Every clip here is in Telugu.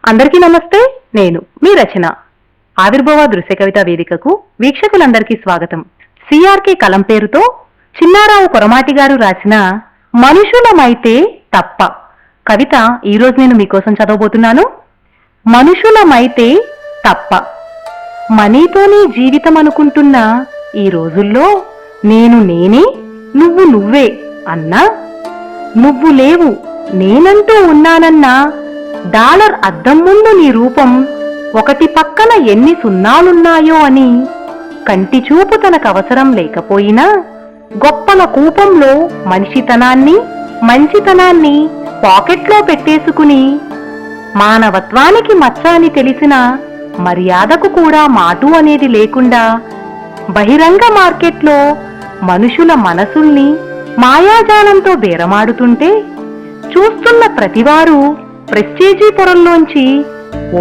అందరికీ నమస్తే. నేను మీ రచన. ఆవిర్భావ దృశ్య కవిత వేదికకు వీక్షకులందరికీ స్వాగతం. సిఆర్కే కలం పేరుతో చిన్నారావు కొరమాటి గారు రాసిన మనుషులమైతే తప్ప కవిత ఈరోజు నేను మీకోసం చదవబోతున్నాను. మనుషులమైతే తప్ప. మనీతోనే జీవితం అనుకుంటున్న ఈ రోజుల్లో నేను నేనే, నువ్వు నువ్వే అన్నా, నువ్వు లేవు నేనంటూ ఉన్నానన్నా, డాలర్ అద్దం ముందు నీ రూపం ఒకటి పక్కన ఎన్ని సున్నాలున్నాయో అని కంటి చూపు తనకవసరం లేకపోయినా గొప్పల కూపంలో మనిషితనాన్ని మంచితనాన్ని పాకెట్లో పెట్టేసుకుని మానవత్వానికి మచ్చ అని తెలిసిన మర్యాదకు కూడా మాటు అనేది లేకుండా బహిరంగ మార్కెట్లో మనుషుల మనసుల్ని మాయాజాలంతో బేరమాడుతుంటే చూస్తున్న ప్రతివారు ప్రెస్టీజీ పొరల్లోంచి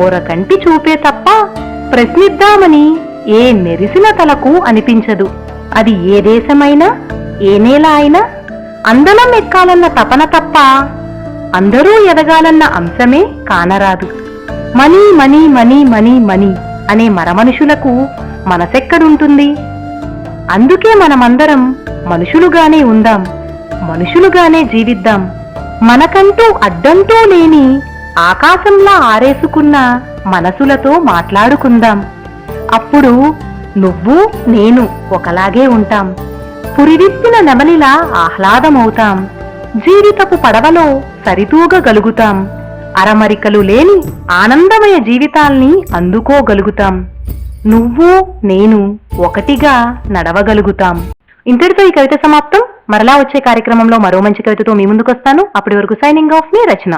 ఓరకంటి చూపే తప్ప ప్రశ్నిద్దామని ఏ నెరిసిన తలకు అనిపించదు. అది ఏ దేశమైనా ఏ నేల అయినా అందలం ఎక్కాలన్న తపన తప్ప అందరూ ఎదగాలన్న అంశమే కానరాదు. Money money money money money అనే మరమనుషులకు మనసెక్కడుంటుంది? అందుకే మనమందరం మనుషులుగానే ఉందాం, మనుషులుగానే జీవిద్దాం. మనకంటూ అడ్డంటూ లేని ఆకాశంలా ఆరేసుకున్న మనసులతో మాట్లాడుకుందాం. అప్పుడు నువ్వు నేను ఒకలాగే ఉంటాం. పురివిప్పిన నెమలిలా ఆహ్లాదమవుతాం. జీవితపు పడవలో సరితూగగలుగుతాం. అరమరికలు లేని ఆనందమయ జీవితాల్ని అందుకోగలుగుతాం. నువ్వు నేను ఒకటిగా నడవగలుగుతాం. ఇంతటితో ఈ కవిత సమాప్తం. మరలా వచ్చే కార్యక్రమంలో మరో మంచి కవితతో మీ ముందుకొస్తాను. అప్పటి వరకు సైనింగ్ ఆఫ్, మీ రచన.